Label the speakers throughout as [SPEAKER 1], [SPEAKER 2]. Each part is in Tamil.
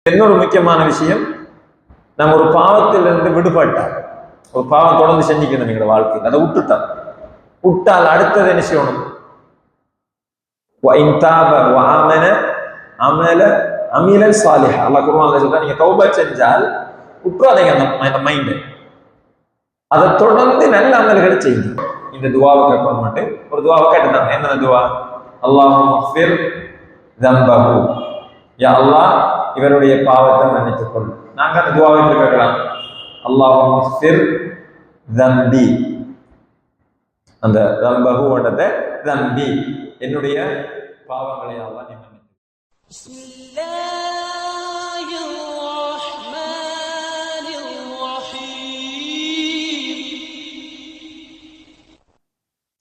[SPEAKER 1] இன்னொரு முக்கியமான விஷயம், நம்ம ஒரு பாவத்திலிருந்து விடுபட்டால், ஒரு பாவம் தொடர்ந்து செஞ்சுக்கணும் எங்களோட வாழ்க்கையில், அதை விட்டால் அடுத்தது என்ன செய்யணும்? அமீலன் சாலிஹ். அல்லாஹ் குர்ஆன்ல சொல்றா, நீங்க தௌபா செஞ்சால் விட்டுறாதீங்க அந்த மைண்ட், அதை தொடர்ந்து நல்ல அமல்களை செய்யுங்க. இந்த துவாவை கேட்கணும் மட்டும் ஒரு துவாவை கேட்டுட்டாங்க. என்ன துவா? அல்லாஹும்மக்ஃபிர் தம்பஹு, யா அல்லாஹ் இவருடைய பாவத்தை மன்னித்துக் கொள். நாங்க அந்த துவாவை எப்படி கேட்கலாம்? அல்லாஹும்மக்ஃபிர் தம்பி, அந்த தம்பஹு ஓட்டத்தை தம்பி, என்னுடைய பாவங்களை அல்லாஹ் நீ மன்னித்து.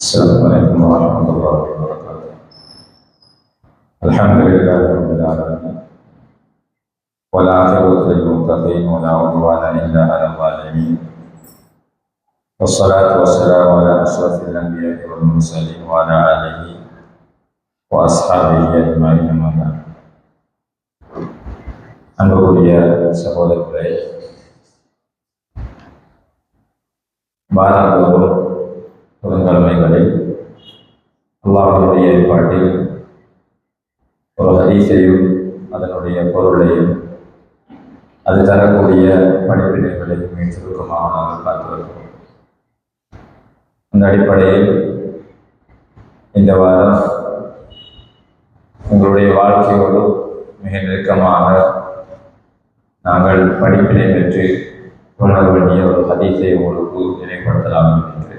[SPEAKER 1] السلام عليكم ورحمة الله وبركاته. الحمد لله رب العالمين والعاقبة للمتقين ولا عدوان إلا على الظالمين والصلاة والسلام على أشرف الأنبياء والمرسلين وعلى آله وأصحابه أجمعين. أما بعد. அன்புக்குரிய சகோதரர்களே, வாரந்தோறும் புதன்கிழமைகளில் அல்லாஹ்வுடைய ஏற்பாட்டில் ஒரு ஹதீஸையும் அதனுடைய பொருளையும் அது தரக்கூடிய படிப்பினைகளையும் சுருக்கமாக நாங்கள் பார்த்து வருகிறோம். அந்த அடிப்படையில் இந்த வாரம் உங்களுடைய வாழ்க்கையோடு மிக நெருக்கமாக நாங்கள் படிப்பினை பெற்று கொள்ள வேண்டிய ஒரு ஹதீஸை உங்களுக்கு நினைவுபடுத்தலாம் என்று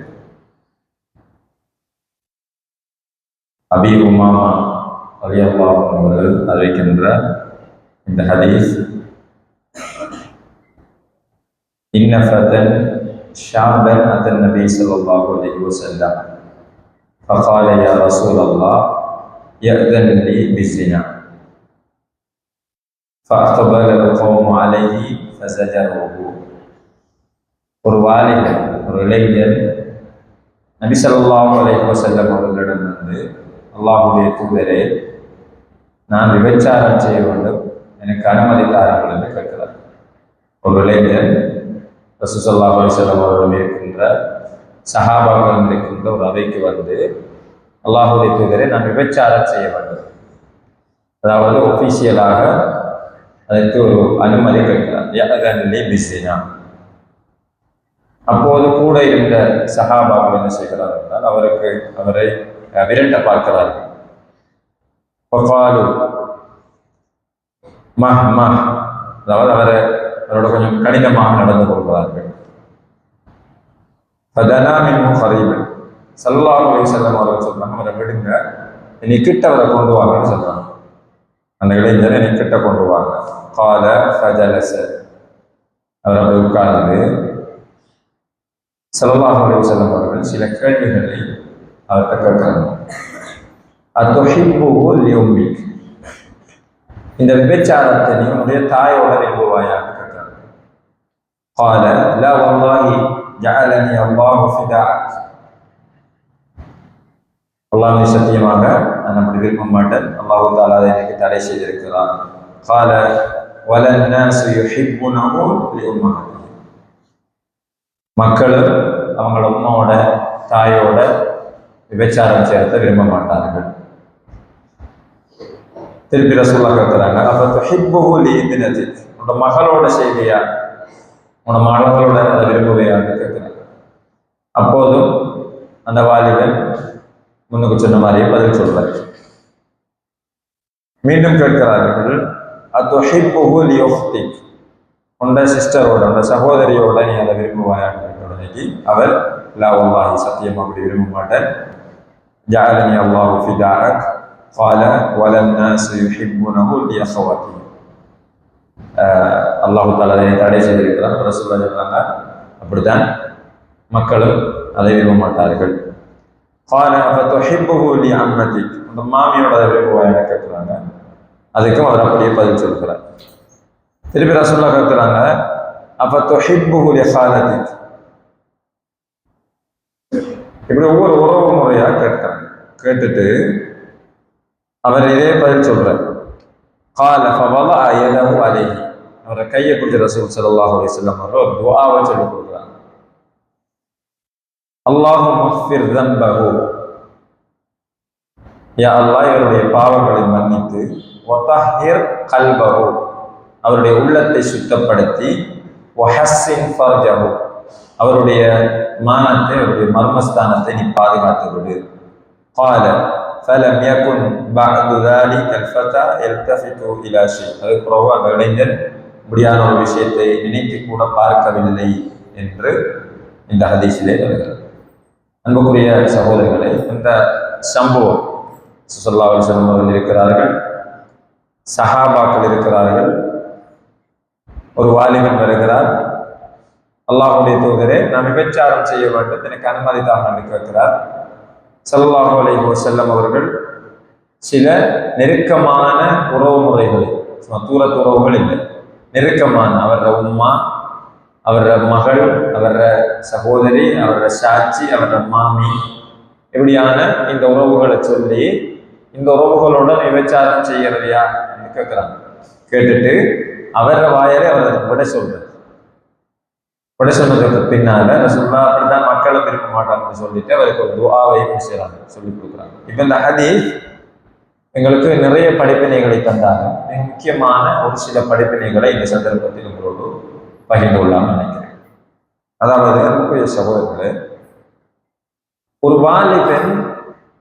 [SPEAKER 1] அபீ உமாமா ரலியல்லாஹு அன்ஹு அவர்கள் அறிவிக்கின்ற இந்த ஹதீஸ், இன்ன ஃபதன் ஷாபன் அத்தன் நபி ஸல்லல்லாஹு அலைஹி வஸல்லம் ஃபகால யா ரசூலல்லாஹ் யஅதன் லி பிஸ்ஸினா ஃபஅக்பல القوم عليه فزجروه. ஒரு வாலிபன், ஒரு இளைஞர் நபி ஸல்லல்லாஹு அலைஹி வஸல்லம் அவர்களிடம் வந்து, அல்லாஹ்வுடைய தூதரே, நான் விபச்சாரம் செய்ய வேண்டும், எனக்கு அனுமதி தாருங்கள் என்று கேட்கிறார். ஒரு இளைஞர் ரசூல் ஸல்லல்லாஹு அலைஹி வஸல்லம் அவர்கள் இருக்கின்ற சஹாபாக்கள் இருக்கின்ற ஒரு அவைக்கு வந்து, அல்லாஹ்வுடைய தூதரே, நான் விபச்சாரம் செய்ய வேண்டும், அதாவது ஒபிஷியலாக அதற்கு ஒரு அனுமதி கேட்கிறார். யஅதன் லி பிஸ்ஸினா. அப்போது கூட இருந்த சஹாபாக்கள் என்ன செய்கிறார் என்றால், அவரை விரட்ட பார்க்கிறார்கள். அதாவது அவரோட கொஞ்சம் கடினமாக நடந்து கொள்கிறார்கள். ஸல்லல்லாஹு அலைஹி வஸல்லம் அவர்கள் சொல்றாங்க, அவரை விடுங்க, என்னை கிட்ட அவரை கொண்டு வாங்கன்னு சொல்றாங்க. அந்த இளைஞரை என்னை கிட்ட கொண்டு வாங்க. கால ஃபஜலஸ, அவர் அப்படி உட்கார்ந்து ஸல்லல்லாஹு அலைஹி வஸல்லம் அவர்கள் சில கேள்விகளை அவர்கிட்ட கேட்கிறாங்க. அதுஹிப்புஹு லிஉம்மிக், இந்த விபச்சாரத்தை நீ உன்னுடைய தாயோட விரும்புவாயாக கேட்கிறாங்க. கால லா வல்லாஹி ஜஅலனி அல்லாஹு ஃபிதாஅக், அல்லாஹ் சத்தியமாக நான் அப்படி விரும்ப மாட்டேன், அல்லாஹ் தஆலா அதை எனக்கு தடை செய்திருக்கிறான். கால வலன் நாஸு யுஹிப்புனஹு லிஉம்மஹாத்திஹி, மக்களும் அவங்களோட உம்மாவோட தாயோட விபச்சாரம் செய்யறத விரும்ப மாட்டார்கள். திருப்பி ரசூலுல்லாஹ் கேட்கிறாங்க, அப்ப துஹிப்புஹு லிஇப்னதிக், உன்னோட மகளோட செய்தியா, உன்னோட மகளோட அதை விரும்புவையான்னு கேட்கிறாங்க. அப்போதும் அந்த வாலிபன் முன்னுக்கு சொன்ன மாதிரியே பதில் சொல்றாரு. மீண்டும் கேட்கிறார்கள், அதுஹிப்புஹு லிஉக்திக், உன்னோட சிஸ்டரோட, உன்னோட சகோதரியோட நீ அதை விரும்புவாயான்னு கேட்டவுடனே அவர் லா வல்லாஹி, சத்தியம் அப்படி விரும்ப மாட்டேன், ஜஅலனி அல்லாஹு ஃபிதாஅக், قال ولا الناس يحبونه لاخواتهم, அல்லாஹ் தஆலா அதை தடை செய்திருக்கிறான். ரசூலுல்லாஹ் சொல்றாங்க, அப்படித்தான் மக்களும் அதை விரும்ப மாட்டார்கள். قال فتحبه لعمتك, அந்த மாமியோட அதை விரும்புவாயான்னு கேட்கிறாங்க. அதுக்கும் அவர் அப்படியே பதில் சொல்கிறார். திருப்பி ரசூலுல்லாஹ் கேட்கிறாங்க, அஃபதுஹிப்புஹு லிகாலதிக், இப்படி ஒவ்வொரு உறவு முறையா கேட்டாங்க. கேட்டுட்டு அவர் இதே பதில் சொல்றார். قال فوضع يده عليه. அவரை கையை கொடுத்து ரசூல் ஸல்லல்லாஹு அலைஹி வஸல்லம் அவர்கள் ஒரு துஆவை சொல்லி கொடுக்குறாங்க. அல்லாஹும்ம ஃபிர் ذنبஹு, யா அல்லாஹ் இவருடைய பாவங்களை மன்னித்து, வதஹிர் கல்பஹு, அவருடைய உள்ளத்தை சுத்தப்படுத்தி, வஹஸ்ஸின் ஃபர்ஜஹு, அவருடைய மானத்தை, அவருடைய மர்மஸ்தானத்தை நீ பாதுகாத்து விடு. قال فلم يكن بعد ذلك الفتى يلتفت الى شيء. அதுக்கு பிறகு அந்த இளைஞர் முடியாத ஒரு விஷயத்தை நினைத்து கூட பார்க்கவில்லை என்று இந்த ஹதீஸிலே வருகிறது. அன்புக்குரிய சகோதரர்களே, இந்த சம்பவம் ஸல்லல்லாஹு அலைஹி வஸல்லம் அவர்கள் இருக்கிறார்கள், சஹாபாக்கள் இருக்கிறார்கள், ஒரு வாலிபன் வருகிறார், அல்லாஹ்வுடைய தூதரே நாம் விபச்சாரம் செய்ய வேண்டும், எனக்கு அனுமதி தாங்க என்று கேட்கிறார். ஸல்லல்லாஹு அலைஹி வஸல்லம் அவர்கள் சில நெருக்கமான உறவு முறைகளை, தூரத்து உறவுகள் இல்லை, நெருக்கமான அவர உம்மா, அவர மகள், அவர சகோதரி, அவர சாட்சி, அவர மாமி, இப்படியான இந்த உறவுகளை சொல்லி இந்த உறவுகளோட விபச்சாரம் செய்யறதையா என்று கேட்கிறாங்க. கேட்டுட்டு அவர வாயிலே அவர் விட சொல்றார். விட சொன்னதுக்கு பின்னால ரசூலுல்லாஹ் அப்படிதான் மக்களை விரும்ப மாட்டாங்கன்னு சொல்லிட்டு அவருக்கு ஒரு துஆவையும் செய்றாங்க, சொல்லி கொடுக்குறாங்க. இப்ப இந்த ஹதீஸ் எங்களுக்கு நிறைய படிப்பினைகளை தந்தாங்க. மிக முக்கியமான ஒரு சில படிப்பினைகளை இந்த சந்தர்ப்பத்தில் உங்களோடு பகிர்ந்து கொள்ளலாம்னு நினைக்கிறேன். அதாவது அன்புக்குரிய சகோதரர்களே, ஒரு வாலிபன்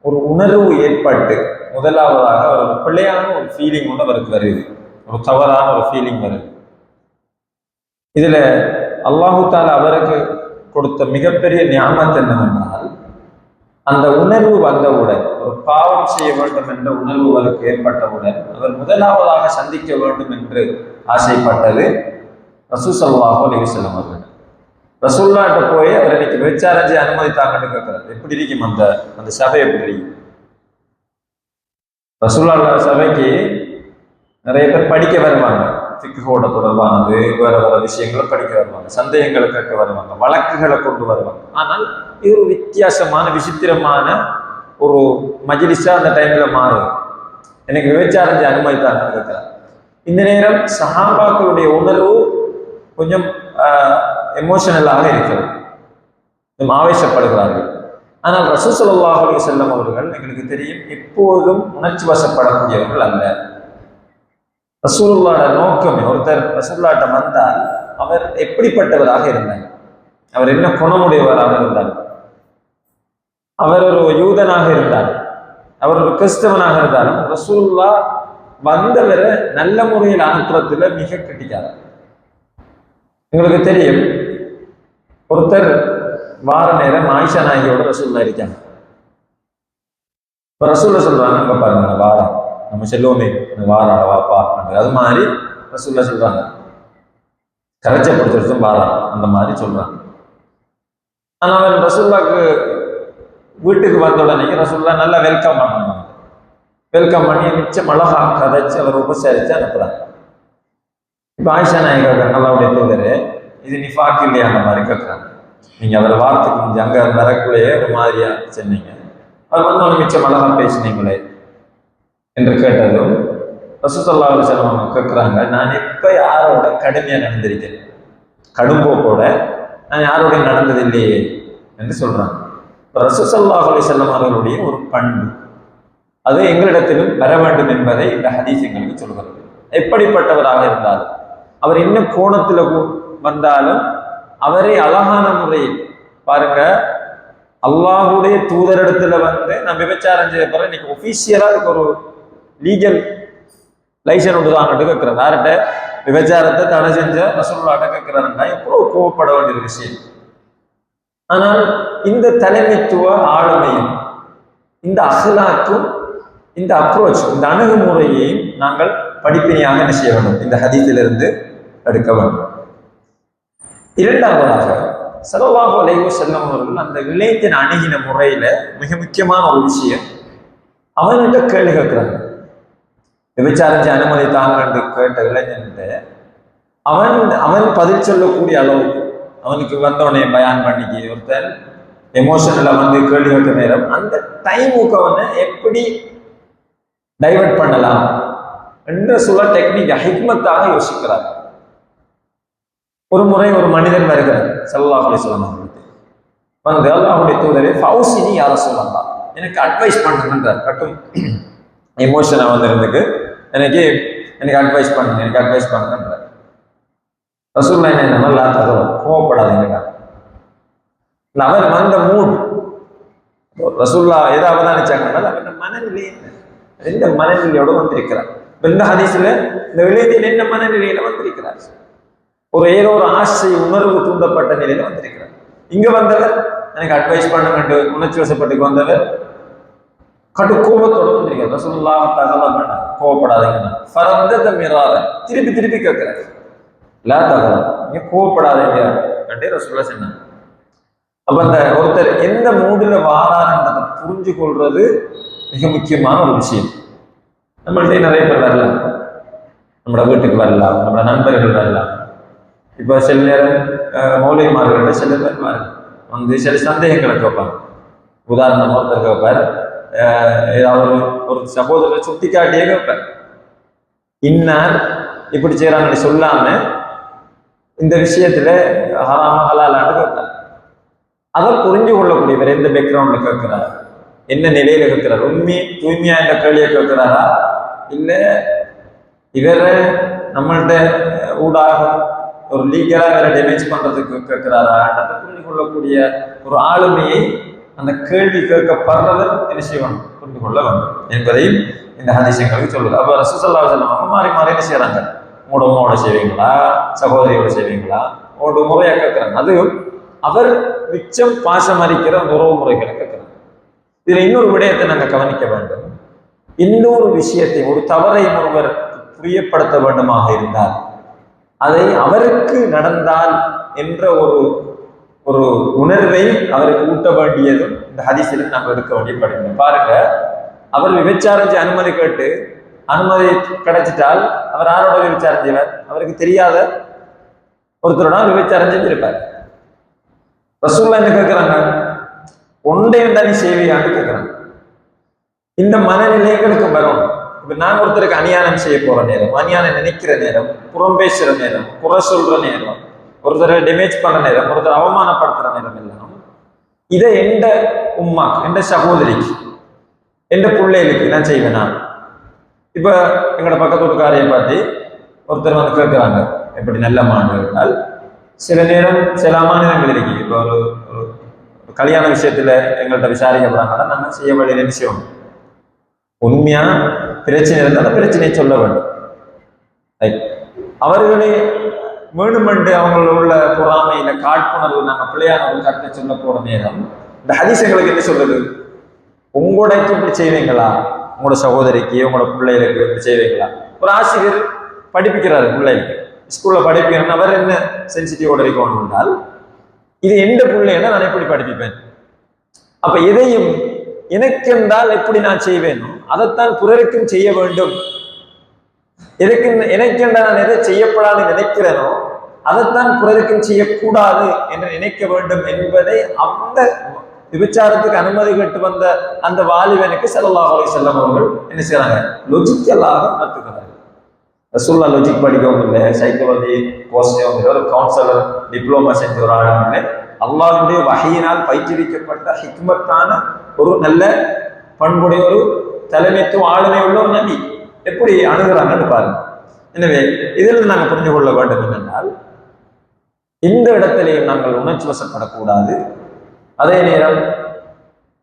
[SPEAKER 1] ஒரு உணர்வு ஏற்பட்டு முதலாவதாக ஒரு பிள்ளையான ஒரு ஃபீலிங் ஒன்று அவருக்கு வருது, ஒரு தவறான ஒரு ஃபீலிங் வருது. இதுல அல்லாஹு தஆலா அவருக்கு கொடுத்த மிகப்பெரிய நியாமத் என்னவென்றால், அந்த உணர்வு வந்தவுடன், ஒரு பாவம் செய்ய வேண்டும் என்ற உணர்வு அவருக்கு ஏற்பட்டவுடன் அவர் முதலாவதாக சந்திக்க வேண்டும் என்று ஆசைப்பட்டது ரசூல் ஸல்லல்லாஹு அலைஹி வஸல்லம் அவர்கள். ரசூலுல்லாஹ்ட்ட போய் அவர் இன்னைக்கு விபச்சாரம் செய்ய அனுமதி தாங்கன்னு கேட்கிறார். எப்படி இருக்கும் அந்த சபை? எப்படி இருக்கும்? ரசூலுல்லாஹ் சபைக்கு நிறைய பேர் படிக்க வருவாங்க, ஃபிக்ஹோட தொடர்பானது வேற வேற விஷயங்களை படிக்க வருவாங்க, சந்தேகங்களை கேட்க வருவாங்க, வழக்குகளை கொண்டு வருவாங்க. ஆனால் இது ஒரு வித்தியாசமான விசித்திரமான ஒரு மஜ்லிஸா அந்த டைம்ல மாறுது. எனக்கு விபச்சாரம் செய்ய அனுமதி தாங்கன்னு கேட்கிறார். இந்த நேரம் சஹாபாக்களுடைய உணர்வு கொஞ்சம் எமோஷனலாக இருக்கிறது, கொஞ்சம் ஆவேசப்படுகிறார்கள். ஆனால் ரசூல் ஸல்லல்லாஹு அலைஹி வஸல்லம் அவர்கள் எங்களுக்கு தெரியும் எப்போதும் உணர்ச்சி வசப்படக்கூடியவர்கள் அல்ல. ரசூலுல்லாஹ்வோட நோக்கமே, ஒருத்தர் ரசூலுல்லாஹ்ட்ட வந்தால் அவர் எப்படிப்பட்டவராக இருந்தார், அவர் என்ன குணமுடையவராக இருந்தார், அவர் ஒரு யூதனாக இருந்தார், அவர் ஒரு கிறிஸ்தவனாக இருந்தாலும் ரசூலுல்லாஹ் வந்தவரை நல்ல முறையில் அனுப்புறதுல மிக கட்டிக்காரர். உங்களுக்கு தெரியும், ஒருத்தர் வார நேரம் ஆயிஷா நாயகியோட ரசூலுல்லாஹ் இருக்காங்க. இப்போ ரசூலுல்லாஹ் சொல்றாங்க, அங்க பாருங்க வாரம் நம்ம செல்வோமே வாரா வாப்பா, அது மாதிரி ரசூலுல்லாஹ் சொல்றாங்க, கரைச்சப்படுத்தும் வாரா, அந்த மாதிரி சொல்றாங்க. ஆனா அவன் ரசூலுல்லாஹ்க்கு வீட்டுக்கு வந்த உடனே ரசூலுல்லாஹ் நல்லா வெல்கம் பண்ணாங்க. வெல்கம் பண்ணி மிச்சம் அழகா கதைச்சு அவர் உபசரிச்சு அனுப்புறாங்க. இப்போ ஆயிஷா நாயகி அல்லாஹ்வுடைய தூதரே, இது நிஃபாக் இல்லையான மாதிரி கேட்குறாங்க. நீங்க அவர் வார்த்தைக்கு முடிஞ்சு அங்க வரக்குள்ளேயே ஒரு மாதிரியா சொன்னீங்க, அவர் வந்து மிச்சம் அழகா பேசினீங்களே என்று கேட்டதும் ரசூல் ஸல்லல்லாஹு அலைஹி வஸல்லம் கேட்குறாங்க, நான் எப்போ யாரோட கடுமையாக நடந்திருக்கேன், கடும்போக்கோட நான் யாரோட நடந்ததில்லையே என்று சொல்றாங்க. ரசூல் ஸல்லல்லாஹு அலைஹி வஸல்லம் அவர்களுடைய ஒரு பண்பு அது எங்களிடத்திலும் வர வேண்டும் என்பதை இந்த ஹதீஸ் எங்களுக்கு சொல்கிறது. எப்படிப்பட்டவராக இருந்தாலும், அவர் என்ன கோணத்தில் வந்தாலும் அவரை அழகான முறையில் பாருங்க, அல்லாஹ்வுடைய தூதரிடத்துல வந்து நான் விபச்சாரம் செய்ய போறேன், இன்னைக்கு ஒஃபீஷியலா அதுக்கு ஒரு லீகல் லைசன் ஒன்றுதான்ட்டு கேட்கிறார். யார்கிட்ட? விபச்சாரத்தை தடை செஞ்ச ரசூலுல்லாஹ்ட்ட கேட்கிறாருன்னா எவ்வளவு கோவப்பட வேண்டிய விஷயம். ஆனால் இந்த தலைமைத்துவ ஆளுமையும் இந்த அஹ்லாக்கும் இந்த அப்ரோச், இந்த அணுகுமுறையையும் நாங்கள் படிப்பினையாக என்ன செய்ய வேண்டும், இந்த ஹதீஸிலிருந்து எடுக்க வேண்டும். இரண்டாவதாக ஸல்லல்லாஹு அலைஹி வஸல்லம் அவர்கள் அந்த இளைஞன் அணுகின முறையில மிக முக்கியமான ஒரு விஷயம், அவன்கிட்ட கேள்வி கேட்கிறாங்க. விபச்சாரம் அனுமதி தாங்க கேட்ட இளைஞன்கிட்ட அவன் பதில் சொல்லக்கூடிய அளவுக்கு அவனுக்கு வந்தவனே பயான் பண்ணிக்கு ஒருத்தர் எமோஷனல வந்து கேள்வி கேட்க நேரம் அந்த டைமுக்கு அவனை எப்படி டைவர்ட் பண்ணலாம் என்ற சொல்ல டெக்னிக் ஹிக்மத்தாக யோசிக்கிறார். ஒரு முறை ஒரு மனிதன் வருகிறார் ஸல்லல்லாஹு அலைஹி வஸல்லம் வந்து, அல்லாஹ்வுடைய தூதரே ஃபௌசினி யா ரசூலல்லாஹ், எனக்கு அட்வைஸ் பண்ணுங்கன்றார். கட்டும் எமோஷனாக வந்திருந்துக்கு எனக்கு அட்வைஸ் பண்ணுங்கன்றார். ரசூலுல்லாஹ் என்ன நல்லா தகவல், கோவப்படாதீங்க. அவர் வந்த மூட் ரசூலுல்லாஹ் எதை அவதானிச்சாங்கன்னா அவருடைய மனநிலை எந்த மனநிலையோடு வந்திருக்கிறார். இந்த ஹதீஸ்ல இந்த விளையாட்டில் என்ன மனநிலையில வந்திருக்கிறார்? ஏதோ ஒரு ஆசை உணர்வு தூண்டப்பட்ட நிலையில வந்திருக்கிறார். இங்க வந்தவர் எனக்கு அட்வைஸ் பண்ணுங்க உணர்ச்சி வசப்பட்டுக்கு வந்தவர் கட்டு கோபத்தோடு வந்திருக்கிறார். ரசூலுல்லாஹ் தகவல் வேண்டாம், கோவப்படாதீங்க. ஃபரந்த மிராத திருப்பி கேட்கிறார். லா தகவல், நீங்க கோவப்படாதீங்க கண்டே ரசூலுல்லாஹ் சொன்னாங்க. அப்ப அந்த ஒருத்தர் எந்த மூடுல வாரான்றதை புரிஞ்சு கொள்றது மிக முக்கியமான ஒரு விஷயம். நம்மள்டே நிறைய பேர் வரலாம், நம்மளோட வீட்டுக்கு வரலாம், நம்மளோட நண்பர்கள் வரலாம். இப்போ சில நேரம் மௌலிகமார்கள்ட்ட சில பேர் வந்து சில சந்தேகங்களை கேட்பாங்க. உதாரணமாக ஒருத்தர் கேட்பார், ஏதாவது ஒரு சகோதரரை சுட்டி காட்டியே கேட்பார், இன்னார் இப்படி செய்யறாங்கன்னு சொல்லாம இந்த விஷயத்துல ஹராம ஹலாலான்னு கேட்பார். அதை புரிஞ்சு கொள்ளக்கூடியவர் எந்த பேக்ரவுண்ட்ல கேட்கிறார், என்ன நிலையில கேட்கிறார், தூய்மையா இந்த கேள்வியை கேட்கிறாரா, இல்ல இவரை நம்மள்ட ஊடாக ஒரு லீகலா வேற டேமேஜ் பண்றதுக்கு கேட்கிறாரா, அதை புரிஞ்சு கொள்ளக்கூடிய ஒரு ஆளுமையை அந்த கேள்வி கேட்கப்படுறவர் என்ன செய்யணும், புரிந்து கொள்ள வேண்டும் என்பதையும் இந்த ஹதீஸங்களுக்கு சொல்லுது. அப்ப ரசூலுல்லாஹி ஸல்லல்லாஹு அலைஹி வஸல்லம் மாறி என்ன செய்யறாங்க, உங்களோட உமாவோட செய்வீங்களா, சகோதரியோட செய்வீங்களா, உங்களோட முறையா கேட்கிறாங்க. அது அவர் மிச்சம் பாசம் அறிக்கிற அந்த உறவு முறைகளை கேட்கிறாங்க. இதுல இன்னொரு விடயத்தை நாங்க கவனிக்க வேண்டும். இன்னொரு விஷயத்தை, ஒரு தவறை ஒருவர் புரியப்படுத்த வேண்டுமாக இருந்தால் அதை அவருக்கு நடந்தால் என்ற ஒரு உணர்வை அவருக்கு ஊட்ட வேண்டியதும் இந்த ஹதீஸில் நம்ம எடுக்க வேண்டிய படிக்கணும். பாருங்க, அவர் விபச்சாரம் அனுமதி கேட்டு அனுமதி கிடைச்சிட்டால் அவர் யாரோட விபச்சாரம் செய்வார், அவருக்கு தெரியாத ஒருத்தரோட விபச்சாரம் செஞ்சிருப்பார். ரசூலுல்லாஹ் என்ன கேட்கிறாங்க, ஒன்றை நீ செய்வியான்னு கேட்கிறாங்க. இந்த மனநிலைகளுக்கு வரும். இப்ப நான் ஒருத்தருக்கு அநியாயம் செய்ய போற நேரம், அநியாயம் நினைக்கிற நேரம், புறம் பேசுற நேரம், புற சொல்ற நேரம், ஒருத்தரை டேமேஜ் பண்ண நேரம், ஒருத்தர் அவமானப்படுத்துற நேரம் எல்லாம் இதை எந்த உம்மாக்கு, எந்த சகோதரிக்கு, எந்த பிள்ளைகளுக்கு நான் செய்வேனா? இப்ப எங்களோட பக்கத்து வீட்டுக்காரையை பார்த்து ஒருத்தர் வந்து கேட்கிறாங்க, எப்படி நல்ல மாண்டு கேட்டால் சில நேரம் சில அமானிதங்கள் இருக்கு. இப்போ ஒரு கல்யாண விஷயத்துல எங்கள்கிட்ட விசாரிக்கப்படுறாங்கன்னா நம்ம செய்ய வேண்டிய விஷயம், உண்மையா பிரச்சனை இருந்தால் அந்த பிரச்சனையை சொல்ல வேண்டும். அவர்களே வேணுமென்று அவங்கள உள்ள பொறாமையில காழ்ப்புணர்வு நாங்கள் பிள்ளையான ஒரு கருத்தை சொல்ல போற நேரம் இந்த ஹதீஸங்களுக்கு என்ன சொல்றது, உங்களோடைக்கு இப்படி செய்வீங்களா, உங்களோட சகோதரிக்கு உங்களோட பிள்ளைகளுக்கு இப்படி செய்வீங்களா? ஒரு ஆசிரியர் படிப்பிக்கிறாரு பிள்ளைகளுக்கு, ஸ்கூல்ல படிப்பிக்கணும்னு அவர் என்ன சென்சிட்டிவோட இருக்கணும் என்றால், இது எந்த பிள்ளைன்னா நான் எப்படி படிப்பிப்பேன், அப்ப எதையும் எனக்கு என்றால் எப்படி நான் செய்வேனோ அதைத்தான் பிறருக்கும் செய்ய வேண்டும். எதுக்கு எனக்கு என்றால் நான் எதை செய்யப்படாது நினைக்கிறேனோ அதைத்தான் பிறருக்கும் செய்யக்கூடாது என்று நினைக்க வேண்டும் என்பதை அந்த விபச்சாரத்துக்கு அனுமதி கேட்டு வந்த அந்த வாலிபனுக்கு ஸல்லல்லாஹு அலைஹி வஸல்லம் அவர்கள் என்ன செய்யறாங்க, லொஜிக்கலாக நடத்துக்கிறாங்க. ரசூலுல்லாஹ் லொஜிக் படிக்கவும் இல்லை, சைக்காலஜி கோர்ஸையும் இல்லை, ஒரு கவுன்சிலர் டிப்ளோமா செஞ்ச ஒரு ஆளும் இல்லை, அல்லாஹ்வுடைய வஹீயினால் பயிற்றுவிக்கப்பட்ட ஹிக்மத்தான ஒரு நல்ல பண்புடைய ஒரு தலைமைத்துவ ஆளுமை உள்ள ஒரு நபி எப்படி அணுகிறாங்கன்னு பாருங்க. எனவே இதில் நாங்கள் புரிந்து கொள்ள வேண்டும் என்னென்றால், இந்த இடத்திலேயும் நாங்கள் உணர்ச்சி வசப்படக்கூடாது. அதே நேரம்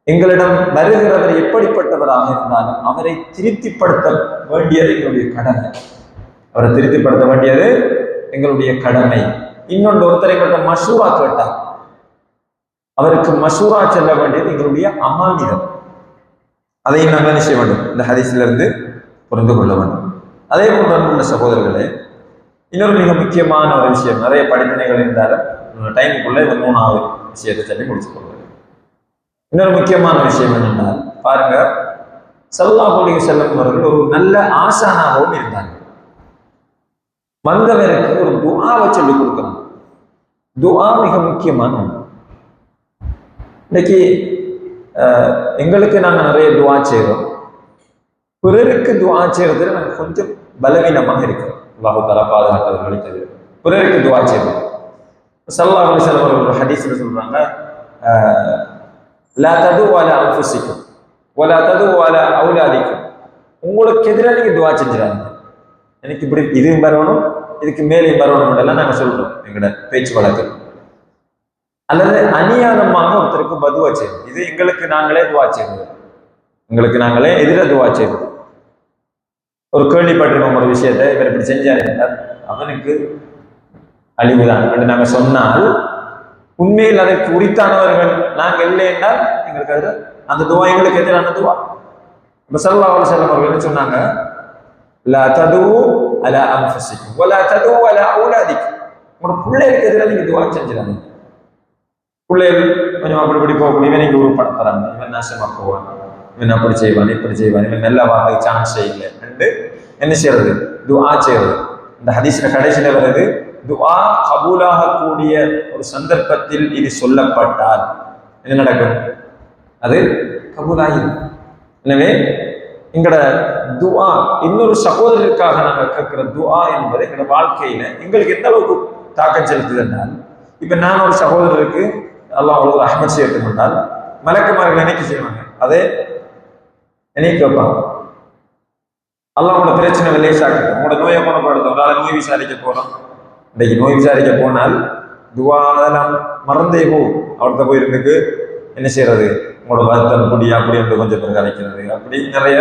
[SPEAKER 1] எங்களிடம் வருகிறவர் எப்படிப்பட்டவராக இருந்தாலும் அவரை திருப்திப்படுத்த வேண்டியது எங்களுடைய கடமை. அவரை திருப்திப்படுத்த வேண்டியது எங்களுடைய கடமை. இன்னொன்று, ஒருத்தர் எங்கள்கிட்ட மஷூரா கேட்டார், அவருக்கு மஷூரா செல்ல வேண்டியது எங்களுடைய அமானிதம். அதையும் நாங்கள் என்ன செய்ய வேண்டும், இந்த ஹதீஸிலிருந்து புரிந்து கொள்ள வேண்டும். அதே போன்ற அன்புள்ள சகோதரர்களே, இன்னொரு மிக முக்கியமான ஒரு விஷயம், நிறைய படிப்பினைகள் இருந்தாலும் டைமுக்குள்ள இந்த 3வது விஷயத்தை சொல்லி முடிச்சு கொள்வது. இன்னொரு முக்கியமான விஷயம் என்னன்னா, பாருங்க, ஸல்லல்லாஹு அலைஹி வஸல்லம் அவர்கள் ஒரு நல்ல ஆசானாகவும் இருந்தாங்க. வந்தவருக்கு ஒரு துஆவை சொல்லிக் கொடுக்கணும். துஆ மிக முக்கியமான ஒன்று. இன்னைக்கு எங்களுக்கு நாங்கள் நிறைய துஆ செய்கிறோம், பிறருக்கு துஆ செய்யறதுல நாங்கள் கொஞ்சம் பலவீனமாக இருக்கு. அல்லாஹு தஆலா பாதுகாத்தவர்களை தவிர பிறருக்கு துஆ செய்வது. ஸல்லல்லாஹு அலைஹி வஸல்லம் அவர்கள் ஒரு ஹதீஸ்ல சொல்றாங்க, லா தது அலா அன்ஃபுசிக்கும் வலா தது அலா அவுலாதிக்கும். உங்களுக்கு எதிராக நீங்க துஆ செஞ்சிடாதீங்க. எனக்கு இப்படி இதுவும் வரணும், இதுக்கு மேலேயும் வரணும் எல்லாம் நாங்க சொல்றோம் எங்களோட பேச்சு வழக்கு. அல்லது அநியாயமாக ஒருத்தருக்கு பதுவா செய்வது, இது எங்களுக்கு நாங்களே துஆ செய்வது, எங்களுக்கு நாங்களே எதிர துஆ செய்வது. ஒரு கேள்விப்பட்டிருக்கோம் ஒரு விஷயத்தை, இவர் இப்படி செஞ்சாரு, அவனுக்கு அழிவுதான் என்று நாங்கள் சொன்னால் உண்மையில் அதற்கு உரித்தானவர்கள் நாங்கள் இல்லை என்றால் எங்களுக்கு அது அந்த துவா எங்களுக்கு எதிரான துவா. இப்ப ஸல்லல்லாஹு அலைஹி வஸல்லம் அவர்கள் சொன்னாங்க, லா தது அலா அன்ஃபுசிக்கும் வலா தது அலா அவுலாதிக்கும். உங்களோட பிள்ளைகளுக்கு எதிராக நீங்க துவா செஞ்சிடாதீங்க. பிள்ளைகள் கொஞ்சம் அப்படி போகக்கூடிய இவன் இங்கே உருப்படப்படுறாங்க, இவன் நாசமா போவான், இவன் அப்படி செய்வான் இப்படி செய்வான், இவன் நல்ல வார்த்தை சான்ஸே இல்லை என்று என்ன செய்யறது? துஆ செய்யறது. இந்த ஹதீஸ்ல கடைசியில வருது, துஆ கபூலாகக்கூடிய ஒரு சந்தர்ப்பத்தில் இது சொல்லப்பட்டால் என்ன நடக்கும்? அது கபூலாகிடும். எனவே எங்களோட துஆ இன்னொரு சகோதரருக்காக நாங்கள் கேட்கிற துஆ என்பது எங்களோட வாழ்க்கையில எங்களுக்கு எந்த அளவுக்கு தாக்கம் செலுத்துது என்றால், இப்ப நான் ஒரு சகோதரருக்கு அல்லாஹ் அவ்வளவு ரஹ்மத் செய்யட்டும் என்றால் மலக்குமார்கள் நினைக்க செய்வாங்க, அதே நினைக்க வைப்பாங்க. அல்லாஹ்வோட பிரச்சனை லேசாக்கட்டும், உங்களோட நோயை குணப்படுத்தும். ஒரு நாள் நோய் விசாரிக்க போறோம், இன்றைக்கு நோய் விசாரிக்க போனால் துவா அதெல்லாம் மறந்தே போகும். அவர்கிட்ட போயிருந்துக்கு என்ன செய்யறது? உங்களோட வருத்தம் அப்படி அப்படி என்று கொஞ்சம் பேர் கலைக்கிறது, அப்படி நிறைய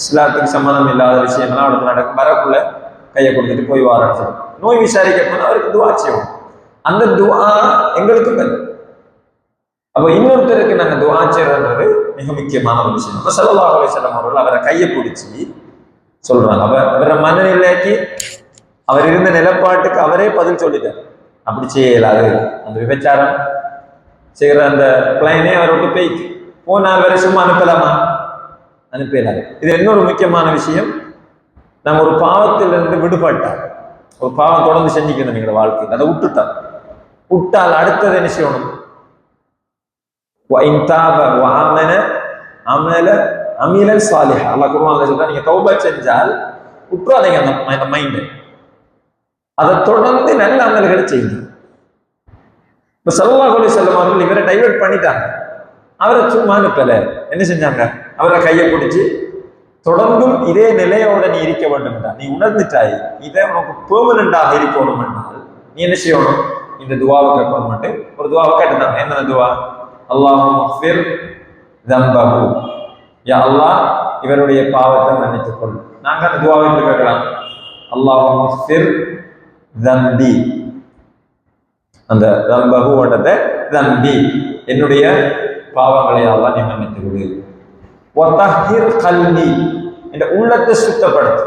[SPEAKER 1] இஸ்லாத்துக்கு சம்மந்தம் இல்லாத விஷயம்லாம் அவருக்கு நடக்கும். வரக்குள்ள கையை கொடுத்துட்டு போய் வாரன்னு சொல்லுவோம். நோய் விசாரிக்க போனால் அவருக்கு துவா செய்வோம். அந்த துவா எங்களுக்கு மேல். அப்ப இன்னொருத்தருக்கு நாங்கள் துவா செய்யறதுன்றது மிக முக்கியமான ஒரு விஷயம். அப்ப ஸல்லல்லாஹு அலைஹி வஸல்லம் அவர்கள் அவரை கையை பிடிச்சி சொல்றாங்க, அவரை மனநிலைக்கு அவர் இருந்த நிலப்பாட்டுக்கு அவரே பதில் சொல்லிட்டார். அப்படி செய்யலாது, அந்த விபச்சாரம் செய்கிற அந்த பிளைனே அவரை விட்டு போய்க்கு போனால் வேற சும்மா அனுப்பலாமா? அனுப்பலாது. இது இன்னொரு முக்கியமான விஷயம். நம்ம ஒரு பாவத்திலிருந்து விடுபட்டார், ஒரு பாவம் தொடர்ந்து செஞ்சுக்கணும் எங்களோட வாழ்க்கையில், அதை விட்டால் அடுத்தது என்ன செய்யணும்? அமீலன் சாலிஹா. அல்லாஹ் குர்ஆன்ல சொல்றான், நீங்க தௌபா செஞ்சால் விட்டுறாதீங்க அந்த மைண்ட், அதை தொடர்ந்து நல்ல அமல்களை செய்யுங்க. இப்ப ஸல்லல்லாஹு அலைஹி வஸல்லம் அவர்கள் இவரை டைவர்ட் பண்ணிட்டாங்க. அவரை சும்மா அனுப்பல, என்ன செஞ்சாங்க? அவரை கையை பிடிச்சி தொடர்ந்தும் இதே நிலையோட நீ இருக்க வேண்டும் என்றால், நீ உணர்ந்துட்டாய் இதை உனக்கு பெர்மனண்டாக இருக்கணும் என்றால் நீ என்ன செய்யணும்? இந்த துவாவை கேட்கணும் மட்டும் ஒரு துவாவை கேட்டுனாங்க. என்ன துவா? அல்லாஹும்ம ஃபிர் தம்பஹு, யா அல்லாஹ் இவருடைய பாவத்தை மன்னித்துக் கொள். நாங்க அந்த துவாவை எப்படி கேட்கலாம்? அல்லாஹும்ம ஃபிர் தம்பி, அந்த தம்பஹு ஓட்டத்தை தம்பி, என்னுடைய பாவங்களை அல்லாஹ் நீ மன்னித்து கொடு. வதஹிர் கல்பி, இந்த உள்ளத்தை சுத்தப்படுத்து.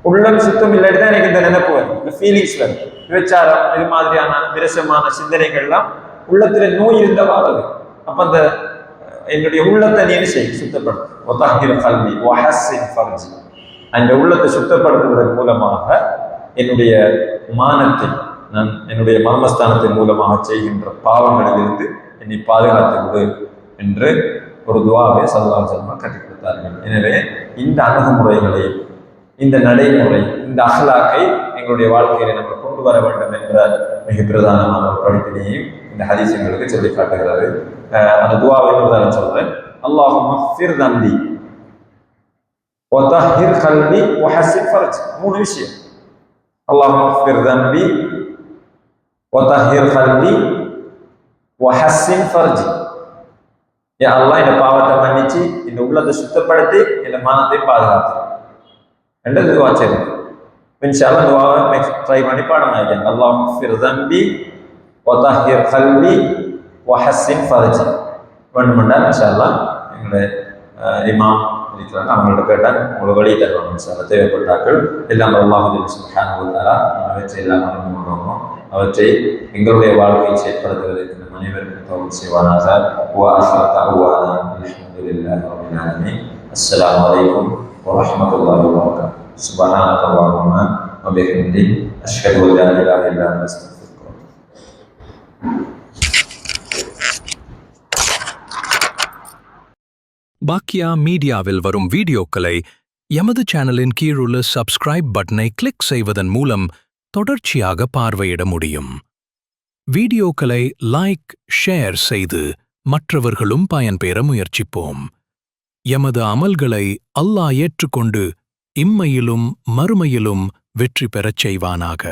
[SPEAKER 1] உள்ளம் சுத்தம் இல்லாட்டி தான் எனக்கு இந்த நினைப்பு வரும், இந்த ஃபீலிங்ஸ் வரும். விபச்சாரம் இது மாதிரியான விரசமான சிந்தனைகள்லாம் உள்ளத்துல நோய் இருந்த வாரது. அப்ப அந்த என்னுடைய உள்ளத்தை நீ என்ன செய்ய? சுத்தப்படுத்து. வதஹிர் கல்பி வஹஸ்ஸின் ஃபர்ஜி, அந்த உள்ளத்தை சுத்தப்படுத்துவதன் மூலமாக என்னுடைய மானத்தை, நான் என்னுடைய மர்மஸ்தானத்தின் மூலமாக செய்கின்ற பாவங்களிலிருந்து என்னை பாதுகாத்து விடு என்று ஒரு துவாவை ஸல்லல்லாஹு அலைஹி வஸல்லம் கற்றுக் கொடுத்தார்கள். எனவே இந்த அணுகுமுறைகளை, இந்த நடைமுறை, இந்த அஹ்லாக்கை எங்களுடைய வாழ்க்கையில நம்ம கொண்டு வர வேண்டும் என்ற மிக பிரதானமான ஒரு படிப்பினையும் இந்த ஹதீஸ் எங்களுக்கு சொல்லி காட்டுகிறது. அந்த துவாவை நான் சொல்றேன். அல்லாஹும்ம ஃபிர் தம்பி வதஹிர் கல்பி வஹஸ்ஸின் ஃபர்ஜி. மூணு விஷயம். அல்லாஹும்ம ஃபிர் தம்பி வதஹிர் கல்பி வஹஸ்ஸின் ஃபர்ஜி. யா அல்லாஹ் இந்த பாவத்தை மன்னிச்சு இந்த உள்ளத்தை சுத்தப்படுத்தி இந்த மானத்தை பாதுகாத்து என்று துவா செய்யணும். இன்ஷா அல்லாஹ் துவாவை நெக்ஸ்ட் ட்ரை பண்ணி பாடம் ஆகிங்க. அல்லாஹும்ம ஃபிர் தம்பி வதஹிர் கல்பி வஹஸ்ஸின் ஃபர்ஜி வேண்டுமெண்டா இன்ஷா அல்லாஹ் எங்களுடைய இமாம் இருக்கிறாங்க, அவங்கள்ட்ட கேட்டால் உங்களுக்கு வழி தருவாங்க. இன்ஷா அல்லாஹ் தேவைப்பட்டாக்கள் எல்லாம் அல்லாஹ் சுப்ஹானஹு வ தஆலா அவற்றை எல்லாம் அனுமதிக்கிறோமோ அவற்றை எங்களுடைய வாழ்க்கையை செயற்படுத்துவதற்கு நம் அனைவருக்கும் தௌஃபீக் செய்வானாக. وآخر دعوانا الحمد لله رب العالمين. السلام عليكم ورحمة الله وبركاته. سبحانك اللهم وبحمدك أشهد أن لا إله إلا أنت أستغفرك.
[SPEAKER 2] பாக்கியா மீடியாவில் வரும் வீடியோக்களை எமது சேனலின் கீழுள்ள சப்ஸ்கிரைப் பட்டனை கிளிக் செய்வதன் மூலம் தொடர்ச்சியாக பார்வையிட முடியும். வீடியோக்களை லைக், ஷேர் செய்து மற்றவர்களும் பயன்பெற முயற்சிப்போம். எமது அமல்களை அல்லாஹ் ஏற்றுக்கொண்டு இம்மையிலும் மறுமையிலும் வெற்றி பெறச் செய்வானாக.